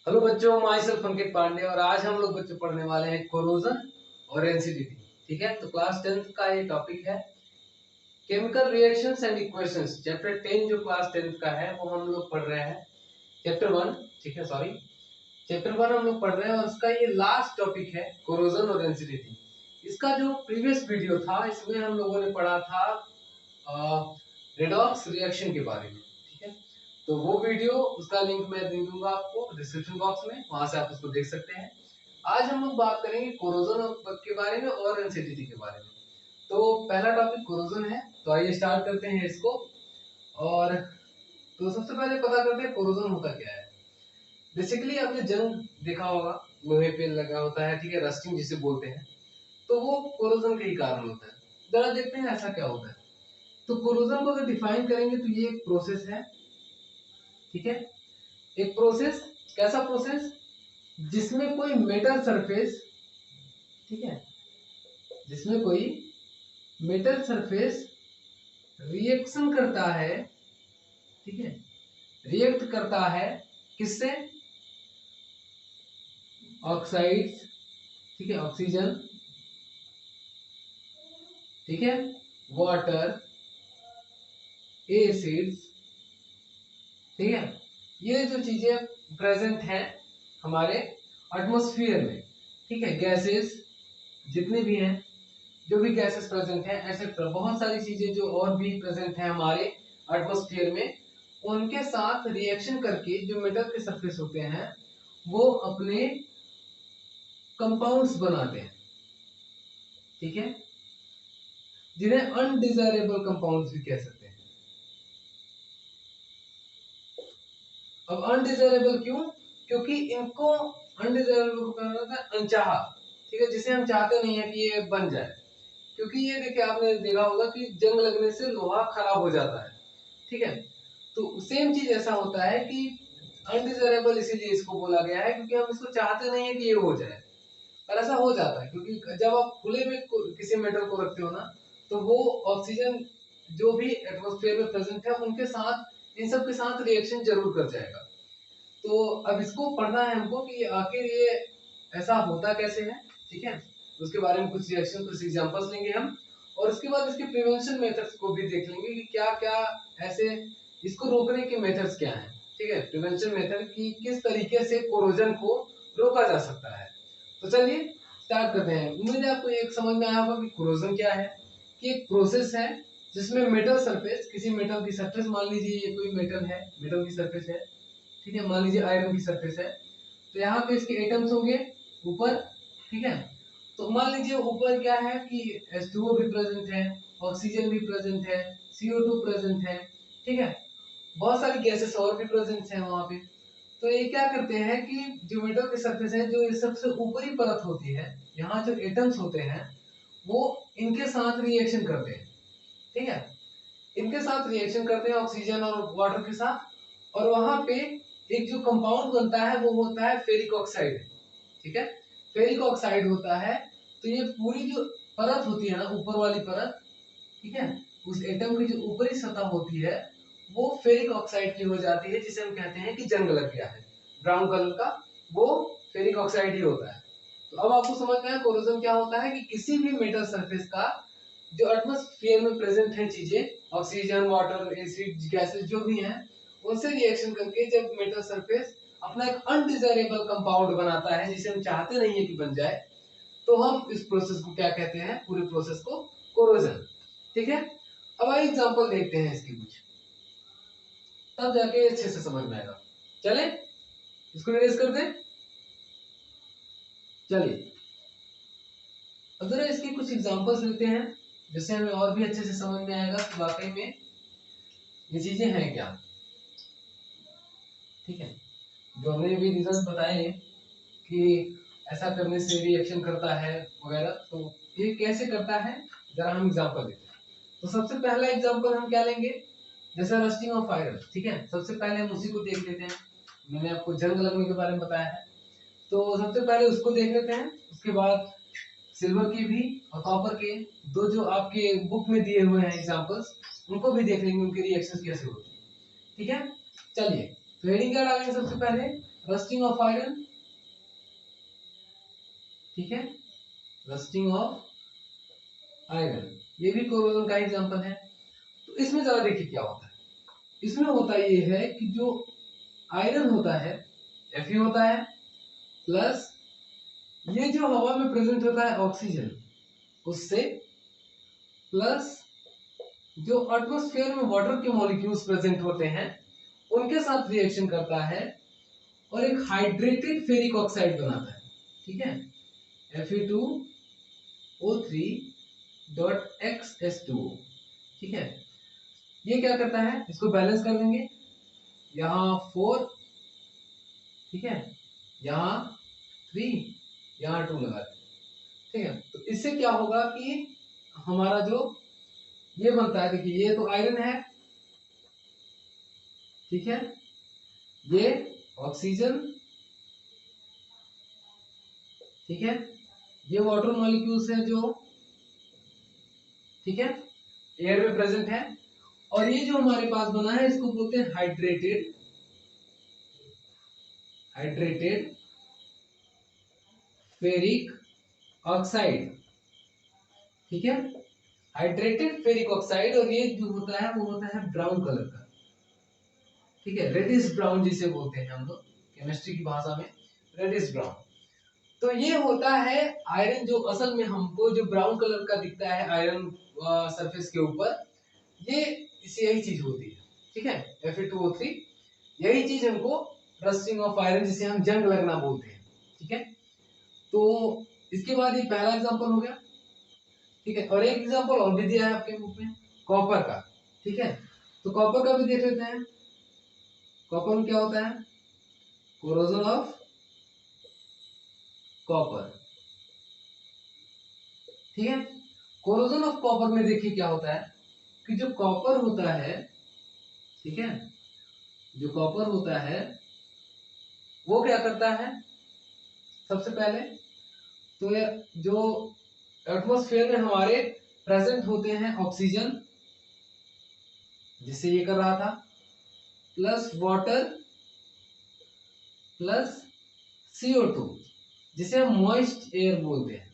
Hello बच्चों, my self अंकित पांडे और आज हम लोग बच्चों पढ़ने वाले हैं कोरोजन और एनसीडीटी। ठीक है, तो क्लास 10th का ये टॉपिक है chemical reactions and equations. Chapter 10 जो क्लास 10th का है वो हम लोग पढ़ रहे हैं चैप्टर 1। ठीक है, सॉरी, चैप्टर 1 हम लोग पढ़ रहे हैं और उसका ये लास्ट टॉपिक है कोरोजन और एनसीडीटी। इसका जो प्रीवियस वीडियो था इसमें हम लोगों ने पढ़ा था रेडॉक्स रिएक्शन के बारे में। ठीक है, तो वो वीडियो उसका लिंक मैं दे दूंगा आपको डिस्क्रिप्शन बॉक्स में, वहां से आप उसको देख सकते हैं। आज हम लोग बात करेंगे कोरोजन के बारे में और एनसीडीटी के बारे में। तो पहला टॉपिक कोरोजन है, तो आइए स्टार्ट करते हैं इसको। और तो सबसे पहले पता करते हैं कोरोजन होता क्या है। बेसिकली आपने जंग देखा होगा, लोहे पे लगा होता है, ठीक है, रस्टिंग जिसे बोलते हैं, तो वो कोरोजन के ही कारण होता है। जरा देखते हैं ऐसा क्या होता है। तो कोरोजन को अगर डिफाइन करेंगे तो ये एक प्रोसेस है। ठीक है, एक प्रोसेस, कैसा प्रोसेस जिसमें कोई मेटल सरफेस, ठीक है, जिसमें कोई मेटल सरफेस रिएक्शन करता है, ठीक है, रिएक्ट करता है किससे, ऑक्साइड्स, ठीक है, ऑक्सीजन, ठीक है, वाटर, एसिड्स, ठीक है, ये जो चीजें प्रेजेंट हैं हमारे एटमॉस्फेयर में, ठीक है, गैसेस जितने भी हैं, जो भी गैसेस प्रेजेंट हैं, एक्सेट्रा बहुत सारी चीजें जो और भी प्रेजेंट हैं हमारे एटमॉस्फेयर में, उनके साथ रिएक्शन करके जो मेटल के सरफेस होते हैं वो अपने कंपाउंड्स बनाते हैं। ठीक है, जिन्हें अनडिजायरेबल कंपाउंड्स भी कह सकते हैं। अब अनडिजायरेबल क्यों? क्योंकि इनको अनडिजायरेबल को कहा जाता है अनचाहा, ठीक है, जिसे हम चाहते नहीं है कि ये बन जाए। क्योंकि ये देखिए, आपने देखा होगा कि जंग लगने से लोहा खराब हो जाता है। ठीक है, तो सेम चीज ऐसा होता है कि अनडिजायरेबल इसीलिए इसको बोला गया है क्योंकि हम इसको चाहते नहीं है कि ये हो जाए, पर ऐसा हो जाता है। क्योंकि जब आप खुले में किसी मेटल को रखते हो ना, तो वो ऑक्सीजन जो भी एटमॉस्फेयर में प्रेजेंट है उनके साथ, इन सब के साथ रिएक्शन जरूर कर जाएगा। तो अब इसको पढ़ना है हमको कि आखिर ये ऐसा होता कैसे है। ठीक है, उसके बारे में कुछ रिएक्शन, कुछ एग्जांपल्स लेंगे हम, और उसके बाद इसके प्रिवेंशन मेथड्स को भी देख लेंगे कि क्या क्या ऐसे इसको रोकने के मेथड्स क्या हैं। ठीक है, प्रिवेंशन मेथड की किस तरीके से कोरोजन को रोका जा सकता है। तो चलिए स्टार्ट करते हैं। उम्मीद है आपको एक समझ में आया होगा कि कोरोजन क्या है। कि एक प्रोसेस है जिसमें मेटल सरफेस, किसी मेटल की सरफेस, मान लीजिए ये कोई मेटल है, मेटल की सरफेस है, ठीक है, मान लीजिए आयरन की सरफेस है, तो यहाँ पे इसके एटम्स होंगे ऊपर। ठीक है, तो मान लीजिए ऊपर क्या है कि H2O भी प्रेजेंट है, ऑक्सीजन भी प्रेजेंट है, CO2 प्रेजेंट है, ठीक है, बहुत सारी गैसेस और भी प्रेजेंट है वहां पे। तो ये क्या करते हैं कि जो मेटल की सरफेस है, जो ये सबसे ऊपरी परत होती है, यहाँ जो एटम्स होते हैं वो इनके साथ रिएक्शन करते हैं। ठीक है, इनके साथ रिएक्शन करते हैं ऑक्सीजन और वाटर के साथ, और वहां पे एक जो कंपाउंड बनता है वो होता है फेरिक ऑक्साइड। ठीक है, फेरिक ऑक्साइड होता है। तो ये पूरी जो परत होती है ना, ऊपर वाली परत, ठीक है, उस एटम की जो ऊपरी सतह होती है वो फेरिक ऑक्साइड की हो जाती है, जिसे हम कहते हैं कि जंग लग गया है, ब्राउन कलर का, वो फेरिक ऑक्साइड ही होता है। तो अब आपको समझ में आया कोरोजन क्या होता है, कि किसी भी मेटल सरफेस का जो एटमॉस्फेयर में प्रेजेंट है चीजें, ऑक्सीजन, वाटर, एसिड, गैसेस जो भी हैं, उनसे रिएक्शन करके जब मेटल सरफेस अपना एक अनडिजायरेबल कंपाउंड बनाता है जिसे हम चाहते नहीं है कि बन जाए, तो हम इस प्रोसेस को क्या कहते हैं, पूरे प्रोसेस को कोरोजन। ठीक है, अब आइए एग्जांपल देखते हैं इसकी कुछ, तब जाके अच्छे से समझ में आएगा। चले इसको इरेज कर दें। चलिए अब जरा इसकी कुछ एग्जांपल्स लेते हैं, जिससे हमें और भी अच्छे से समझ में आएगा कि वाकई में ये चीजें हैं क्या। ठीक है, जो हमने अभी रिजल्ट बताए कि ऐसा करने से रिएक्शन करता है वगैरह, तो ये कैसे करता है जरा हम एग्जांपल लेते हैं। तो सबसे पहला एग्जांपल हम क्या लेंगे, जैसे रस्टिंग ऑफ आयरन। ठीक है, सबसे पहले हम उसी को देख लेते हैं। मैंने आपको जंग लगने के बारे में बताया है, तो सबसे पहले उसको देख लेते हैं। उसके बाद सिल्वर की भी और कॉपर के दो जो आपके बुक में दिए हुए हैं एग्जांपल्स, उनको भी देख लेंगे, उनके रिएक्शंस कैसे होते हैं। ठीक है, चलिए तो हेडिंग क्या डालेंगे सबसे पहले, रस्टिंग ऑफ आयरन, ठीक है, रस्टिंग ऑफ आयरन, ये भी कोरोजन का एग्जांपल है। तो इसमें जरा देखिए क्या होता है। इसमें होता ये है कि जो आयरन होता है Fe होता है, प्लस ये जो हवा में प्रेजेंट होता है ऑक्सीजन उससे, प्लस जो एटमॉस्फेयर में वाटर के मॉलिक्यूल्स प्रेजेंट होते हैं उनके साथ रिएक्शन करता है और एक हाइड्रेटेड फेरिक ऑक्साइड बनाता है, ठीक है, Fe2O3.XS2O, ठीक है। ये क्या करता है, इसको बैलेंस कर देंगे, यहाँ 4, ठीक है, यहाँ 3, यहाँ 2 लगा दें, ठीक है। तो इससे क्या होगा कि हमारा जो ये बनता है, देखिए ये तो आयरन है, ठीक है, ये ऑक्सीजन, ठीक है, ये वाटर मॉलिक्यूल्स है जो, ठीक है, एयर में प्रेजेंट है, और ये जो हमारे पास बना है इसको बोलते हैं हाइड्रेटेड फेरिक ऑक्साइड, ठीक है, हाइड्रेटेड फेरिक ऑक्साइड। और ये जो होता है वो होता है ब्राउन कलर का, ठीक है, रेडिश ब्राउन जिसे बोलते हैं हम लोग केमिस्ट्री की भाषा में, रेडिश ब्राउन। तो ये होता है आयरन, जो असल में हमको जो ब्राउन कलर का दिखता है आयरन सरफेस के ऊपर, ये इसे यही चीज होती है, ठीक है, Fe2O3, यही चीज हमको रस्टिंग ऑफ आयरन जिसे हम जंग लगना बोलते हैं, ठीक है। तो इसके बाद ये पहला एग्जांपल हो गया, ठीक है, और एक एग्जांपल और भी दिया है आपके बुक में कॉपर का, ठीक है। तो कॉपर का भी देख लेते हैं। कॉपर में क्या होता है, कोरोजन ऑफ कॉपर, ठीक है। कोरोजन ऑफ कॉपर में देखिए क्या होता है कि जो कॉपर होता है, ठीक है, जो कॉपर होता है वो क्या करता है, सबसे पहले तो ये जो एटमॉस्फेयर में हमारे प्रेजेंट होते हैं ऑक्सीजन, जिससे ये कर रहा था, प्लस वाटर, प्लस CO2, जिसे हम मॉइस्ट एयर बोलते हैं,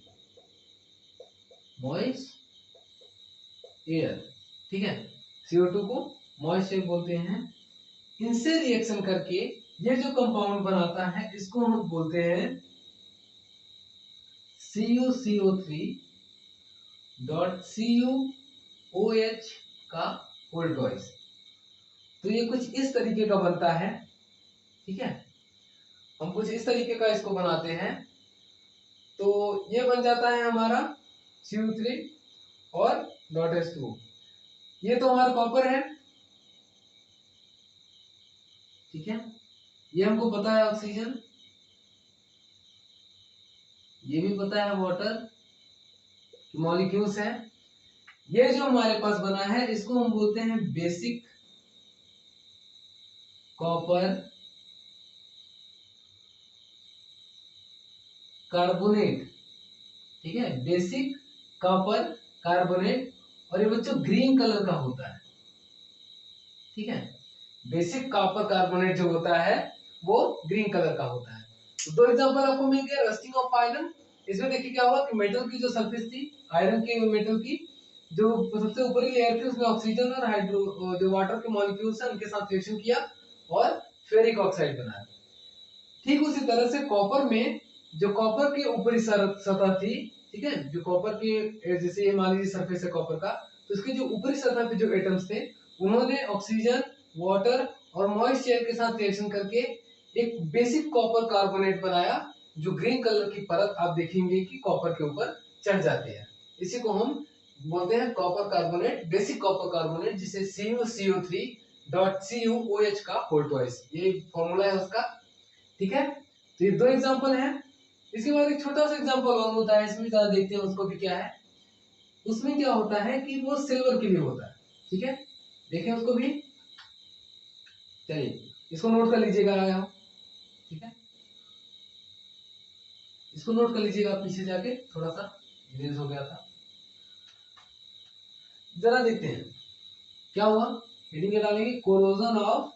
मॉइस्ट एयर, ठीक है, CO2 को मॉइस्ट एयर बोलते हैं। इनसे रिएक्शन करके ये जो कंपाउंड बनाता है इसको हम बोलते हैं CuCO3.CuOH का होल टॉइस। तो ये कुछ इस तरीके का बनता है, ठीक है, हम कुछ इस तरीके का इसको बनाते हैं। तो ये बन जाता है हमारा Cu3 और .H2O। ये तो हमारा कॉपर है, ठीक है, ये हमको पता है ऑक्सीजन, ये भी पता है वाटर मॉलिक्यूल्स है। ये जो हमारे पास बना है इसको हम बोलते हैं बेसिक कॉपर कार्बोनेट, ठीक है, बेसिक कॉपर कार्बोनेट। और ये बच्चों ग्रीन कलर का होता है, ठीक है, बेसिक कॉपर कार्बोनेट जो होता है वो ग्रीन कलर का होता है। तो दो एग्जांपल आपको मिल गया, रस्टिंग ऑफ आयरन। इसमें देखिए क्या हुआ कि मेटल की जो सरफेस थी, आयरन की मेटल की जो सबसे ऊपरी लेयर थी उसमें ऑक्सीजन और हाइड्रो जो वाटर के मॉलिक्यूल्स हैं उनके साथ रिएक्शन किया और फेरिक ऑक्साइड बनाया। ठीक उसी तरह से कॉपर में जो कॉपर की ऊपरी सतह थी, ठीक है, जो कॉपर की जैसे ये मान लीजिए सरफेस है कॉपर का, तो इसके जो ऊपरी सतह पे जो एटम्स थे उन्होंने ऑक्सीजन, वाटर और मॉइस्ट एयर के साथ रिएक्शन करके एक बेसिक कॉपर कार्बोनेट बनाया, जो ग्रीन कलर की परत आप देखेंगे कि कॉपर के ऊपर चढ़ जाती है। इसी को हम बोलते हैं copper carbonate, basic copper carbonate, जिसे CuCO3.CuOH का होल ट्वाइस, ये फॉर्मूला है उसका, ठीक है। तो ये दो एग्जांपल हैं। इसके बाद एक छोटा सा एग्जांपल और होता है, इसमें जरा देखते हैं उसको भी क्या है। उसमें क्या होता है कि वो सिल्वर के लिए होता है, ठीक है, देखें उसको भी, चलिए इसको नोट कर लीजिएगा आया हो, ठीक है, इसको नोट कर लीजिएगा पीछे जाके, थोड़ा सा इरेज हो गया था। जरा देखते हैं क्या हुआ। हेडिंग क्या डालेंगे, कोरोजन ऑफ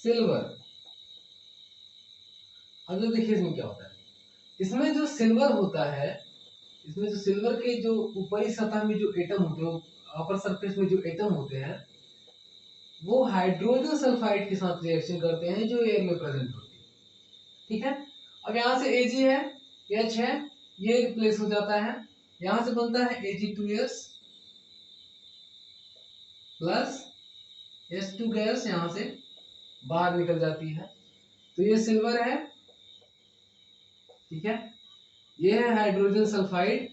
सिल्वर। अब जो देखिए इसमें क्या होता है, इसमें जो सिल्वर होता है, इसमें जो सिल्वर के जो ऊपरी सतह में जो एटम होते हैं, अपर सरफेस में जो एटम होते हैं, वो हाइड्रोजन सल्फाइड के साथ रिएक्शन करते हैं जो एयर में प्रेजेंट होती है। ठीक है, अब यहाँ से Ag है, H है, ये रिप्लेस हो जाता है, यहाँ से बनता है Ag2s प्लस H2 गैस यहाँ से बाहर निकल जाती है, तो ये सिल्वर है। ठीक है, ये है हाइड्रोजन सल्फाइड,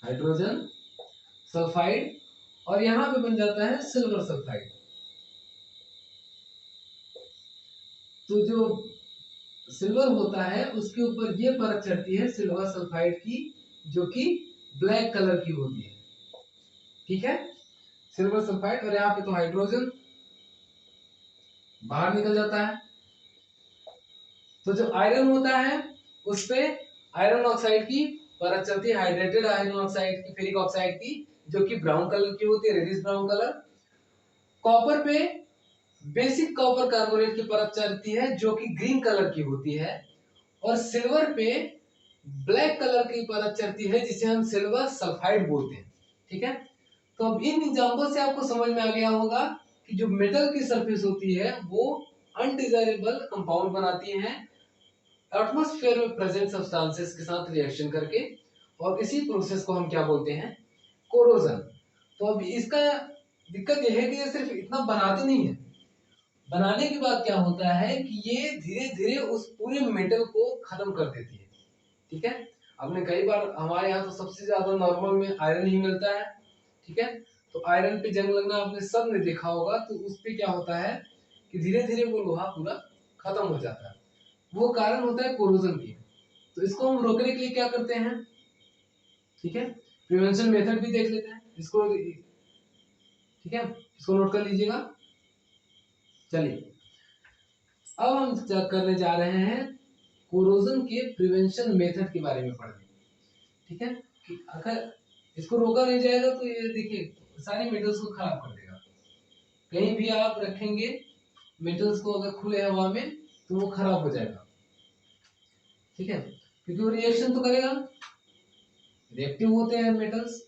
हाइड्रोजन सल्फाइड, और यहां पे बन जाता है सिल्वर सल्फाइड। तो जो सिल्वर होता है उसके ऊपर ये परत चढ़ती है सिल्वर सल्फाइड की, जो कि ब्लैक कलर की होती है। ठीक है, सिल्वर सल्फाइड, और यहाँ पे तो हाइड्रोजन बाहर निकल जाता है। तो जो आयरन होता है उस पे आयरन ऑक्साइड की परत चलती है, हाइड्रेटेड आयरन ऑक्साइड की, फेरिक ऑक्साइड की, जो कि ब्राउन कलर की होती है, रेडिश ब्राउन कलर। कॉपर पे बेसिक कॉपर कार्बोनेट की परत चलती है जो कि ग्रीन कलर की होती है, और सिल्वर पे ब्लैक कलर की परत चलती है जिसे हम सिल्वर सल्फाइड बोलते हैं। ठीक है, तो अब इन एग्जांपल से आपको समझ में आ गया होगा कि जो मेटल की सरफेस होती है वो अनडिजायरेबल कंपाउंड बनाती है एटमॉस्फेयर में प्रेजेंट सब्सटेंसेस के साथ रिएक्शन करके, और इसी प्रोसेस को हम क्या बोलते हैं, कोरोजन। तो अब इसका दिक्कत यह है कि ये सिर्फ इतना बनाते नहीं है, बनाने के बाद क्या होता है कि ये धीरे धीरे उस पूरे मेटल को खत्म कर देती है। ठीक है, आपने कई बार हमारे यहाँ तो सबसे ज्यादा नॉर्मल में आयरन ही मिलता है। ठीक है, तो आयरन पे जंग लगना आपने सब ने देखा होगा, तो उस पे क्या होता है कि धीरे धीरे वो लोहा पूरा खत्म हो जाता है, वो कारण होता है कोरोजन की। तो इसको हम रोकने के लिए क्या करते हैं, ठीक है, प्रिवेंशन मेथड भी देख लेते हैं इसको। ठीक है, इसको नोट कर लीजिएगा। चलिए, अब हम करने जा रहे हैं कोरोजन के प्रिवेंशन मेथड के बारे में पढ़ने। ठीक है, कि अगर इसको रोका नहीं जाएगा तो ये देखिए सारी मेटल्स को खराब कर देगा। कहीं भी आप रखेंगे मेटल्स को अगर खुले हवा में तो वो खराब हो जाएगा। ठीक है, क्योंकि वो रिएक्शन तो करेगा, रिएक्टिव होते हैं मेटल्स,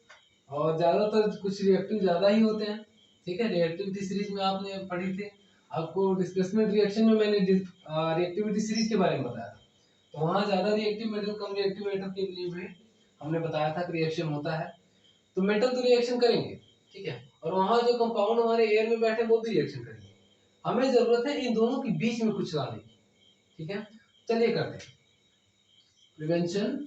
और ज्यादातर कुछ रिएक्टिव ज्यादा ही होते हैं। ठीक है, रिएक्टिविटी सीरीज में आपने पढ़ी थी, आपको डिस्प्लेसमेंट रिएक्शन में मैंने रिएक्टिविटी सीरीज के बारे में बताया था, तो वहां ज्यादा रिएक्टिव मेटल कम रिएक्टिव मेटल के लिए भी हमने बताया था कि रिएक्शन होता है। तो मेटल तो रिएक्शन करेंगे, ठीक है, और वहां जो कंपाउंड हमारे एयर में बैठे वो भी रिएक्शन करेंगे। हमें जरूरत है इन दोनों के बीच में कुछ लाने की। ठीक है, चलिए करते हैं प्रिवेंशन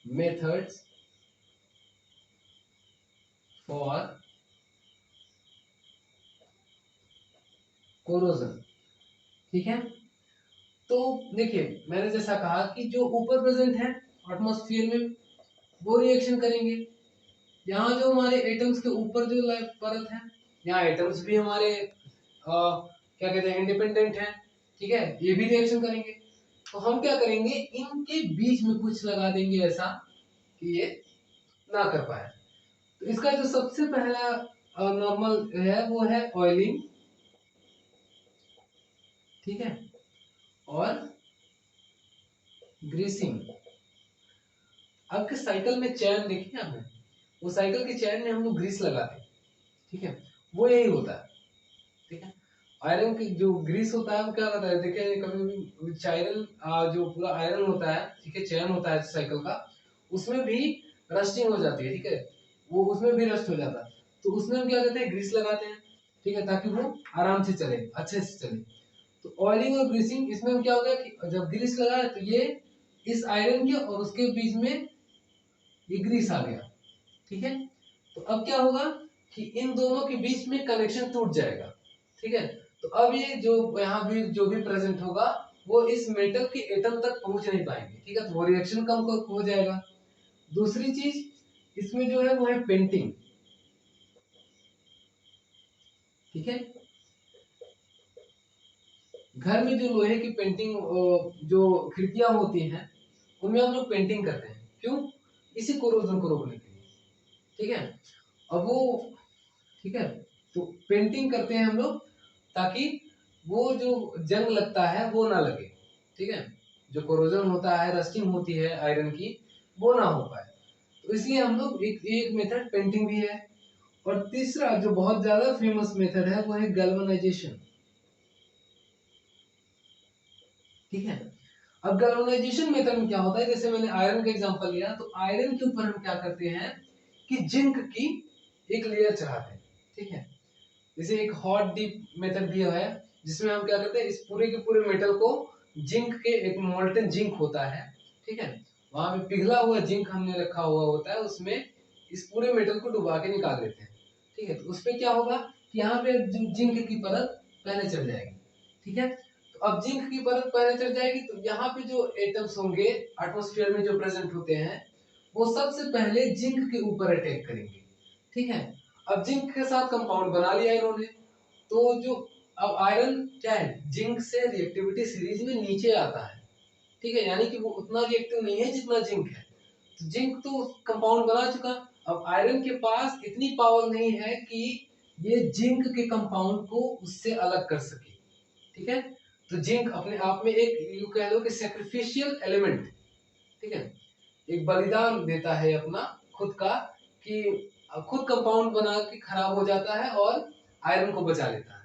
methods for corrosion। ठीक है, तो देखिए मैंने जैसा कहा कि जो ऊपर प्रेजेंट है एटमॉस्फेयर में वो रिएक्शन करेंगे। यहाँ जो हमारे एटम्स के ऊपर जो परत है, यहाँ एटम्स भी हमारे क्या कहते हैं इंडिपेंडेंट हैं। ठीक है, ये भी रिएक्शन करेंगे। तो हम क्या करेंगे, इनके बीच में कुछ लगा देंगे ऐसा कि ये ना कर पाए। तो इसका जो सबसे पहला नॉर्मल है वो है ऑयलिंग। ठीक है, और ग्रीसिंग। आपके साइकिल में चैन देखी है आपने, वो साइकिल की चैन में हम लोग ग्रीस लगाते हैं। ठीक है, वो यही होता है। ठीक है, आयरन की जो ग्रीस होता है वो क्या होता है, देखिए कभी कभी आयरन जो पूरा आयरन होता है, ठीक है, चैन होता है साइकिल का, उसमें भी रस्टिंग हो जाती है। ठीक है, वो उसमें भी रस्ट हो जाता है, तो उसमें हम क्या करते हैं, ग्रीस लगाते हैं। ठीक है, ताकि वो आराम से चले, अच्छे से चले। तो ऑयलिंग और ग्रीसिंग, इसमें हम क्या होगा कि जब ग्रीस लगाए तो ये इस आयरन के और उसके बीच में ये ग्रीस आ गया। ठीक है, तो अब क्या होगा कि इन दोनों के बीच में कनेक्शन टूट जाएगा। ठीक है, तो अब ये जो यहाँ भी जो भी प्रेजेंट होगा वो इस मेटल के एटम तक पहुंच नहीं पाएंगे। ठीक है, तो वो रिएक्शन कम हो जाएगा। दूसरी चीज इसमें जो है वो है पेंटिंग। ठीक है, घर में जो लोहे की पेंटिंग जो खिड़कियां होती हैं उनमें हम लोग पेंटिंग करते हैं। क्यों? इसी कोरोजन को रोकने के लिए। ठीक है, अब वो, ठीक है, तो पेंटिंग करते हैं हम लोग ताकि वो जो जंग लगता है वो ना लगे। ठीक है, जो कोरोजन होता है, रस्टिंग होती है आयरन की, वो ना हो पाए। तो इसलिए हम लोग एक मेथड पेंटिंग भी है। और तीसरा जो बहुत ज्यादा फेमस मेथड है वो है गैल्वेनाइजेशन। ठीक है, अब गैल्वेनाइजेशन मेथड में क्या होता है, जैसे मैंने आयरन का एग्जांपल लिया, तो आयरन के ऊपर हम क्या करते हैं कि जिंक की एक लेयर चढ़ाते हैं। ठीक है, जैसे एक हॉट डीप मेथड भी है जिसमें हम क्या करते हैं, इस पूरे के पूरे मेटल को जिंक के, एक मोल्टन जिंक होता है, ठीक है, वहां पे पिघला हुआ जिंक हमने रखा हुआ होता है, उसमें इस पूरे मेटल को डुबा के निकाल देते हैं। ठीक है, तो उसपे क्या होगा कि यहाँ पे जिंक की परत पहले चढ़ जाएगी। ठीक है, तो अब जिंक की परत पहले चढ़ जाएगी तो यहाँ पे जो एटम्स होंगे एटमॉस्फेयर में जो प्रेजेंट होते हैं वो सबसे पहले जिंक के ऊपर अटैक करेंगे। ठीक है, अब जिंक के साथ कंपाउंड बना लिया इन्होंने, तो जो अब आयरन क्या है, जिंक से रिएक्टिविटी सीरीज में नीचे आता है। ठीक है, यानी कि वो उतना रिएक्टिव नहीं है जितना जिंक है। तो जिंक तो कंपाउंड बना चुका, अब आयरन के पास इतनी पावर नहीं है कि ये जिंक के कंपाउंड को उससे अलग कर सके। ठीक है, तो जिंक अपने आप में एक, यू कह लो कि सैक्रिफिशियल एलिमेंट, ठीक है, एक बलिदान देता है अपना खुद का, कि खुद कंपाउंड बना के खराब हो जाता है और आयरन को बचा लेता है।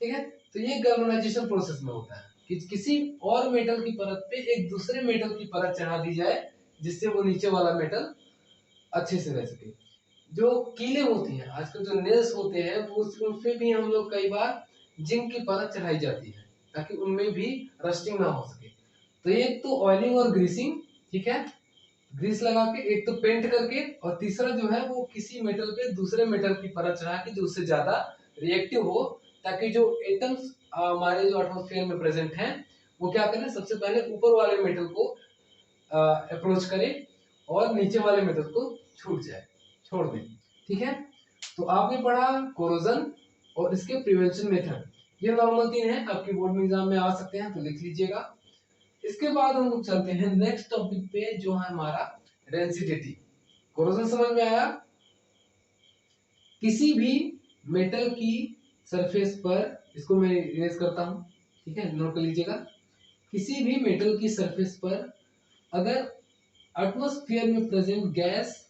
ठीक है, तो ये गैल्वेनाइजेशन प्रोसेस में होता है कि किसी और मेटल की परत पे एक दूसरे मेटल की परत चढ़ा दी जाए जिससे वो नीचे वाला मेटल अच्छे से रह सके। जो कीलें होती हैं आजकल, जो नेल्स होते हैं, वो उन पे भी हम लोग कई बार जिंक की परत चढ़ाई जाती है ताकि उनमें भी रस्टिंग ना हो सके। तो एक तो ऑयलिंग और ग्रीसिंग, ठीक है, ग्रीस लगा के, एक तो पेंट करके, और तीसरा जो है वो किसी मेटल पे दूसरे मेटल की परत चढ़ा के जो उससे ज्यादा रिएक्टिव हो, ताकि जो एटम्स हमारे जो एटमॉस्फेयर में प्रेजेंट हैं वो क्या करें, सबसे पहले ऊपर वाले मेटल को अप्रोच करें और नीचे वाले मेटल को छूट जाए, छोड़ दें। ठीक है, तो आपने पढ़ा कोरोजन और इसके प्रिवेंशन मेथड, ये नॉर्मल 3 है, आपकी बोर्ड में एग्जाम में आ सकते हैं तो लिख लीजिएगा। इसके बाद हम लोग चलते हैं नेक्स्ट टॉपिक पे जो है हमारा डेंसिटी। कोरोजन समझ में आया? किसी भी मेटल की सरफेस पर, इसको मैं इरेज करता हूं, ठीक है, नोट कर लीजिएगा, किसी भी मेटल की सरफेस पर अगर एटमॉस्फेयर में प्रेजेंट गैस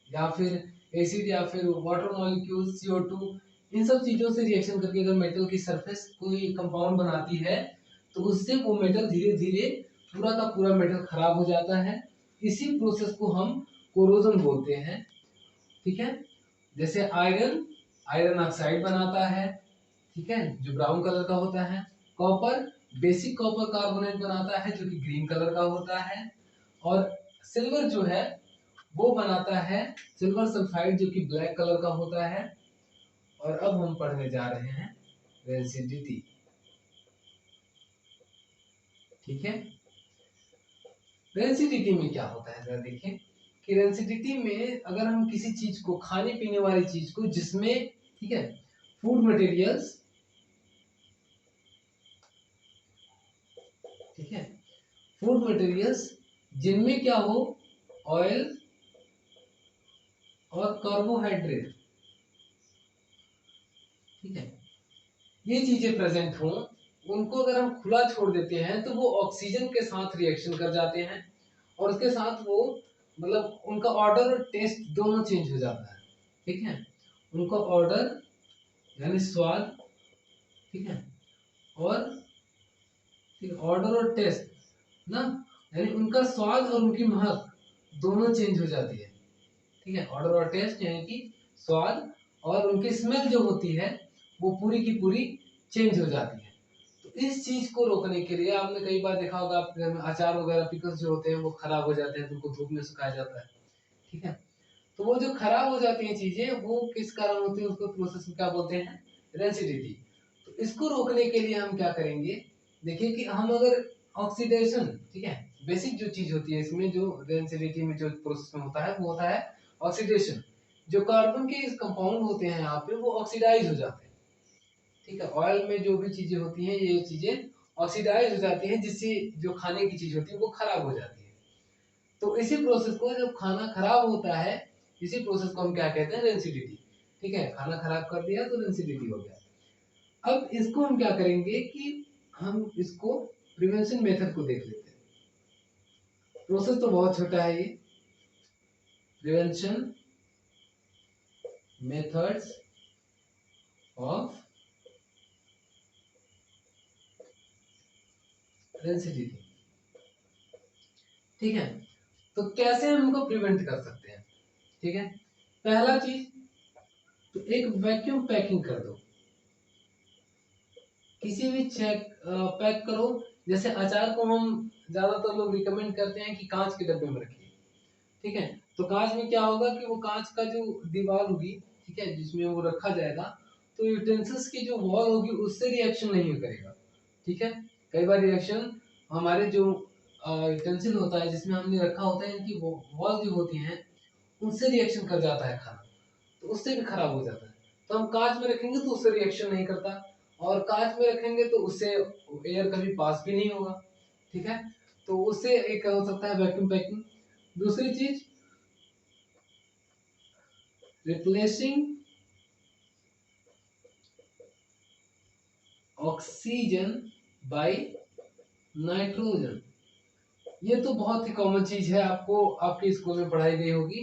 या फिर एसिड या फिर वाटर मॉलिक्यूल CO2, इन सब चीजों से रिएक्शन करके अगर मेटल की सरफेस कोई कंपाउंड बनाती है तो उससे वो मेटल धीरे धीरे पूरा का पूरा मेटल खराब हो जाता है। इसी प्रोसेस को हम कोरोजन बोलते हैं। ठीक है, जैसे आयरन आयरन ऑक्साइड बनाता है, ठीक है, जो ब्राउन कलर का होता है। कॉपर बेसिक कॉपर कार्बोनेट बनाता है जो कि ग्रीन कलर का होता है। और सिल्वर जो है वो बनाता है सिल्वर सल्फाइड जो कि ब्लैक कलर का होता है। और अब हम पढ़ने जा रहे हैं रेसिडिटी। ठीक है, रेसिडिटी में क्या होता है, जरा देखिए कि रेसिडिटी में अगर हम किसी चीज को, खाने पीने वाली चीज को जिसमें, ठीक है, फूड मटेरियल्स, ठीक है, फूड मटेरियल्स जिनमें क्या हो, ऑयल और कार्बोहाइड्रेट, ठीक है, ये चीजें प्रेजेंट हों, उनको अगर हम खुला छोड़ देते हैं तो वो ऑक्सीजन के साथ रिएक्शन कर जाते हैं और उसके साथ वो, मतलब उनका ऑर्डर और टेस्ट दोनों चेंज हो जाता है। ठीक है, उनका ऑर्डर यानी स्वाद, ठीक है, और ऑर्डर और टेस्ट ना, यानी उनका स्वाद और उनकी महक दोनों चेंज हो जाती है। ठीक है, ऑर्डर और टेस्ट यानी कि स्वाद और उनकी स्मेल जो होती है वो पूरी की पूरी चेंज हो जाती है। तो इस चीज को रोकने के लिए आपने कई बार देखा होगा, आपके घर में अचार वगैरह पिकल्स जो होते हैं वो खराब हो जाते हैं तो उनको धूप में सुखाया जाता है। ठीक है, तो वो जो खराब हो जाती हैं चीजें वो किस कारण होती है, उसको प्रोसेस में क्या बोलते हैं, रेसिडिटी। तो इसको रोकने के लिए हम क्या करेंगे, देखिए कि हम अगर ऑक्सीडेशन, ठीक है, बेसिक जो चीज होती है इसमें, जो रेसिडिटी में जो प्रोसेस में होता है वो होता है ऑक्सीडेशन। जो कार्बन के कंपाउंड होते हैं यहाँ पे वो ऑक्सीडाइज हो जाते हैं। ठीक है, ऑयल में जो भी चीजें होती हैं ये चीजें ऑक्सीडाइज हो जाती हैं, जिससे जो खाने की चीज होती है वो खराब हो जाती है। तो इसी प्रोसेस को, जब खाना खराब होता है, इसी प्रोसेस को हम क्या कहते हैं, रेंसिडिटी। ठीक है, खाना खराब कर दिया तो रेंसिडिटी हो गया। अब इसको हम क्या करेंगे कि हम इसको प्रिवेंशन मेथड को देख लेते हैं। प्रोसेस तो बहुत छोटा है ये। Prevention methods of rancidity. ठीक है, तो कैसे हम इनको प्रिवेंट कर सकते हैं? ठीक है, पहला चीज तो एक वैक्यूम पैकिंग कर दो। किसी भी चेक पैक करो। जैसे अचार को हम ज्यादातर लोग रिकमेंड करते हैं कि कांच के डब्बे में रखिए। ठीक है, तो कांच में क्या होगा कि वो कांच का जो दीवार होगी, ठीक है, जिसमें वो रखा जाएगा, तो यूटेंसिल्स की जो वॉल होगी उससे रिएक्शन नहीं करेगा। ठीक है, कई बार रिएक्शन हमारे जो यूटेंसिल होता है जिसमें हमने रखा होता है, इनकी वॉल जो होती हैं उनसे रिएक्शन कर जाता है खाना, तो उससे भी खराब हो जाता है। तो हम कांच में रखेंगे तो उससे रिएक्शन नहीं करता, और कांच में रखेंगे तो उससे एयर कभी पास भी नहीं होगा। ठीक है, तो उससे एक हो सकता है वैक्यूम पैकिंग। दूसरी चीज, रिप्लेसिंग ऑक्सीजन बाय नाइट्रोजन। ये तो बहुत ही कॉमन चीज है, आपको आपके स्कूल में पढ़ाई गई होगी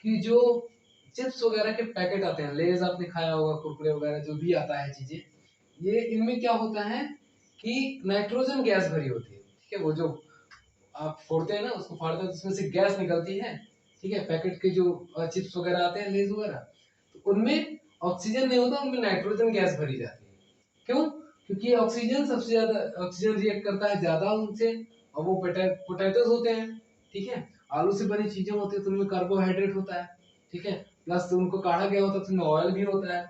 कि जो चिप्स वगैरह के पैकेट आते हैं, लेज आपने खाया होगा, कुरकुरे वगैरह जो भी आता है चीजें, ये इनमें क्या होता है कि नाइट्रोजन गैस भरी होती है। ठीक है, वो जो आप फोड़ते हैं ना, उसको फाड़ते हैं तो उसमें से गैस निकलती है। ठीक है, पैकेट के जो चिप्स वगैरह आते हैं, लेज वगैरह, तो उनमें ऑक्सीजन नहीं होता, उनमें नाइट्रोजन गैस भरी जाती है। क्यों? क्योंकि ऑक्सीजन सबसे ज्यादा, ऑक्सीजन रिएक्ट करता है ज्यादा उनसे, और वो पोटैटोज होते हैं। ठीक है, आलू से बनी चीजें होती है तो उनमें कार्बोहाइड्रेट होता है। ठीक है, प्लस उनको काढ़ा गया होता है तो उनमें ऑयल भी होता है।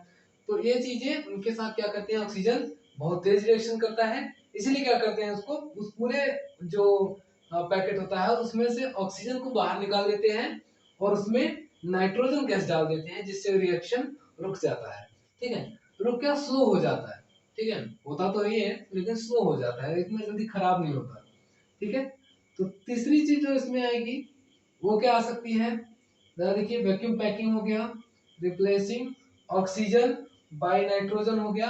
तो ये चीजें उनके साथ क्या करते हैं, ऑक्सीजन बहुत तेज रिएक्शन करता है, इसीलिए क्या करते हैं उसको, उस पूरे जो पैकेट होता है उसमें से ऑक्सीजन को बाहर निकाल देते हैं और उसमें नाइट्रोजन गैस डाल देते हैं, जिससे रिएक्शन रुक जाता है। ठीक है, रुक क्या, स्लो हो जाता है। ठीक है, होता तो ये है लेकिन स्लो हो जाता है, इतना जल्दी खराब नहीं होता। ठीक है, तो तीसरी चीज जो इसमें आएगी वो क्या आ सकती है, जरा देखिए, वैक्यूम पैकिंग हो गया, रिप्लेसिंग ऑक्सीजन बाय नाइट्रोजन हो गया,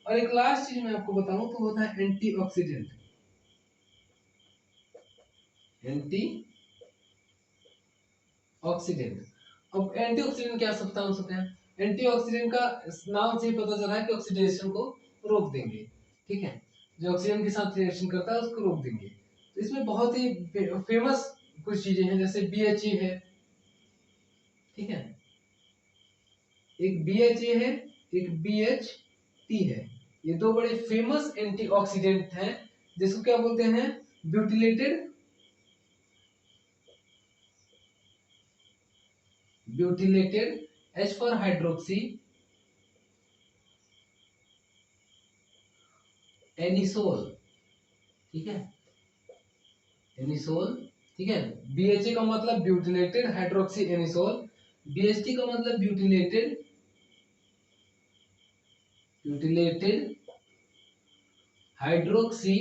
और एक लास्ट चीज मैं आपको बताऊं तो होता है एंटीऑक्सीडेंट। एंटीऑक्सीडेंट, अब एंटीऑक्सीडेंट क्या सब्सटेंस होते हैं? एंटीऑक्सीडेंट का नाम से ही पता चला है कि ऑक्सीडेशन को रोक देंगे। ठीक है, जो ऑक्सीजन के साथ रिएक्शन करता है उसको रोक देंगे। तो इसमें बहुत ही फेमस कुछ चीजें हैं, जैसे BHA है। ठीक है, एक BHA है, एक BHT है। ये दो बड़े फेमस एंटीऑक्सीडेंट हैं, जिसको क्या बोलते हैं, butylated H for hydroxy anisole. ठीक है, एनिसोल। ठीक है, BHA का मतलब ब्यूटिलेटेड हाइड्रोक्सी एनिसोल, BHT का मतलब ब्यूटिलेटेड हाइड्रोक्सी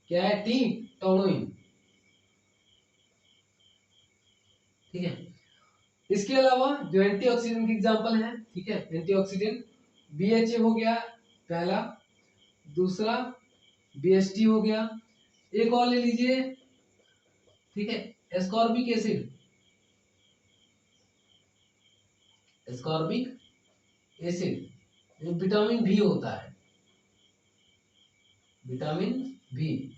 क्या है, टी टोनोइन। ठीक है, इसके अलावा जो एंटीऑक्सीडेंट की एग्जांपल है, ठीक है, एंटीऑक्सीडेंट BHA हो गया पहला, दूसरा BHT हो गया, एक और ले लीजिए, ठीक है, ascorbic acid, ascorbic acid vitamin B होता है, विटामिन बी।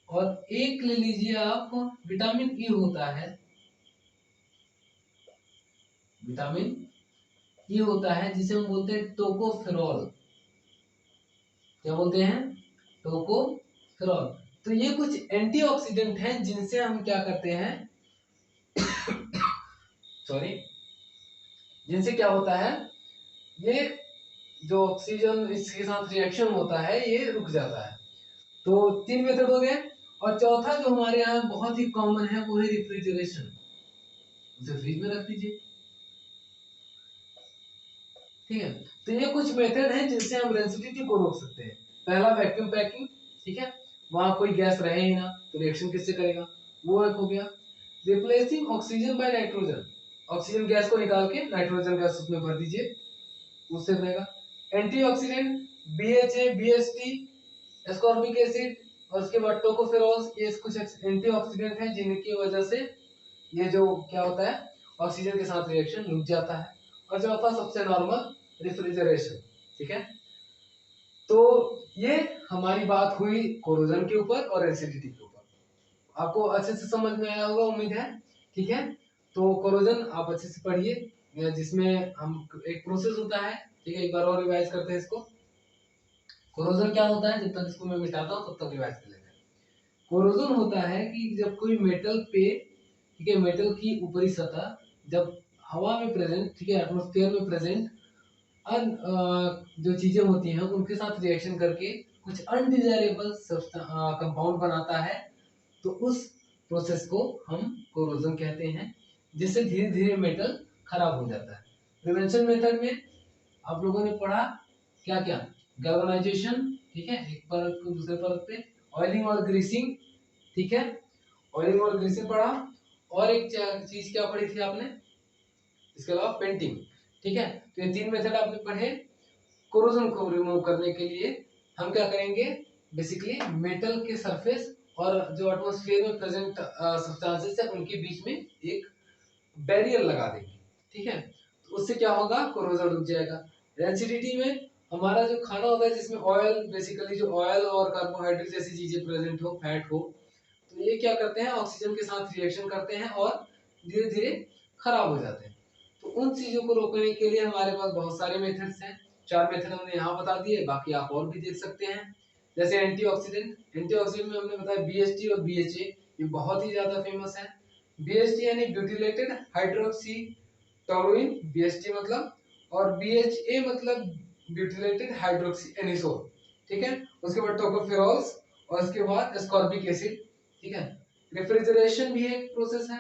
और एक ले लीजिए आप, विटामिन ई होता है, विटामिन ई होता है, जिसे हम बोलते हैं टोकोफेरॉल। क्या बोलते हैं, टोकोफेरॉल। तो ये कुछ एंटीऑक्सीडेंट हैं जिनसे हम क्या करते हैं, सॉरी, जिनसे क्या होता है, ये जो ऑक्सीजन इसके साथ रिएक्शन होता है ये रुक जाता है। तो 3 मेथड हो गए, और चौथा जो हमारे यहाँ बहुत ही कॉमन है वो है रेफ्रिजरेशन। उसे फ्रिज में रख दीजिए। ठीक है, तो ये कुछ मेथड हैं जिनसे हम रेंसिडिटी को रोक सकते हैं। पहला वैक्यूम पैकिंग, ठीक है, वहां कोई गैस रहे ही ना तो रिएक्शन किससे करेगा, वो एक हो गया। Replacing oxygen by nitrogen, oxygen gas को निकाल के नाइट्रोजन गैस उसमें भर दीजिए, उससे बनेगा। Antioxidant BHA, BST, ascorbic acid और उसके बाद टोकोफेरोल, ये कुछ एंटीऑक्सीडेंट हैं जिनकी वजह से ये जो क्या होता है ऑक्सीजन के साथ रिएक्शन रुक जाता है। और चौथा सबसे नॉर्मल रेफ्रिजरेशन, ठीक है। तो ये हमारी बात हुई कोरोजन के ऊपर और एसिडिटी के ऊपर, आपको अच्छे से समझ में आया होगा उम्मीद है, ठीक है। तो कोरोजन आप अच्छे से पढ़िए, जिसमें हम एक प्रोसेस होता है, ठीक है, एक बार और रिवाइज करते हैं इसको। कोरोजन क्या होता है, जब तक इसको मैं मिटाता हूँ तब तक रिवाइज कर लेते हैं। कोरोजन होता है कि जब कोई मेटल पे, ठीक है, मेटल की ऊपरी सतह जब हवा में प्रेजेंट, ठीक है, एटमॉस्फेयर में प्रेजेंट जो चीजें होती हैं उनके साथ रिएक्शन करके कुछ अनडिजायरेबल कंपाउंड बनाता है, तो उस प्रोसेस को हम कोरोजन कहते हैं, जिससे धीरे धीरे मेटल खराब हो जाता है। प्रिवेंशन मेथड में आप लोगों ने पढ़ा क्या क्या, गैल्वेनाइजेशन, ठीक है, एक परत को दूसरे परत पे, ऑयलिंग और ग्रीसिंग, ठीक है, ऑयलिंग और ग्रीसिंग पढ़ा, और एक चीज क्या पढ़ी थी आपने इसके अलावा, पेंटिंग, ठीक है। तो ये 3 मेथड आपने पढ़े। कोरोजन को रिमूव करने के लिए हम क्या करेंगे, बेसिकली मेटल के सरफेस और जो एटमॉस्फेयर में प्रेजेंट सब्सटेंसेस है उनके बीच में एक बैरियर लगा देंगे, ठीक है। तो उससे क्या होगा, कोरोजन रुक जाएगा। एसिडिटी में हमारा जो खाना होता है जिसमें ऑयल, बेसिकली जो ऑयल और कार्बोहाइड्रेट जैसी चीजें प्रेजेंट हो, फैट हो, तो ये क्या करते हैं ऑक्सीजन के साथ रिएक्शन करते हैं और धीरे धीरे खराब हो जाते हैं। तो उन चीजों को रोकने के लिए हमारे पास बहुत सारे मेथड्स हैं। 4 मेथड हमने यहाँ बता दिए, बाकी आप और भी देख सकते हैं। जैसे एंटीऑक्सीडेंट, एंटीऑक्सीडेंट में हमने बताया BHT और BHA, ये बहुत ही ज्यादा फेमस है। BHT यानी ब्यूटिलेटेड हाइड्रोक्सी टोलुइन, BHT मतलब, और BHA मतलब ब्यूटिलेटेड हाइड्रोक्सी एनिसोल, ठीक है। उसके बाद टोकोफेरोल्स और उसके बाद एस्कॉर्बिक एसिड, ठीक है। रेफ्रिजरेशन भी एक प्रोसेस है,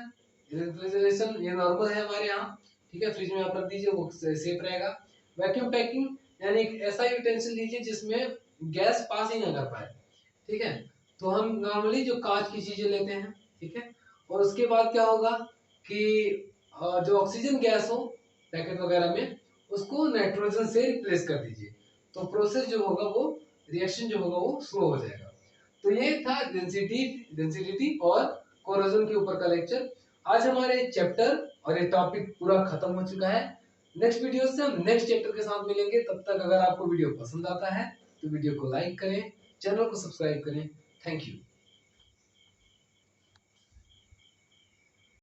रेफ्रिजरेशन ये नॉर्मल है हमारे यहाँ, ठीक है, फ्रिज में आप रख दीजिए वो सेफ रहेगा। वैक्यूम पैकिंग यानी एक ऐसा यूटेंसिल लीजिए जिसमें गैस पास ही ना कर पाए, ठीक है। तो हम नॉर्मली जो कांच की चीजें लेते हैं, ठीक है, और उसके बाद क्या होगा कि जो ऑक्सीजन गैस हो पैकेट वगैरह में उसको नाइट्रोजन से रिप्लेस कर दीजिए, तो प्रोसेस जो होगा वो, रिएक्शन जो होगा वो स्लो हो जाएगा। तो ये था डेंसिटी और कोरोजन के ऊपर का लेक्चर। आज हमारे चैप्टर और ये टॉपिक पूरा खत्म हो चुका है। नेक्स्ट वीडियो से हम नेक्स्ट चैप्टर के साथ मिलेंगे, तब तक अगर आपको वीडियो पसंद आता है तो वीडियो को लाइक करें, चैनल को सब्सक्राइब करें। Thank you.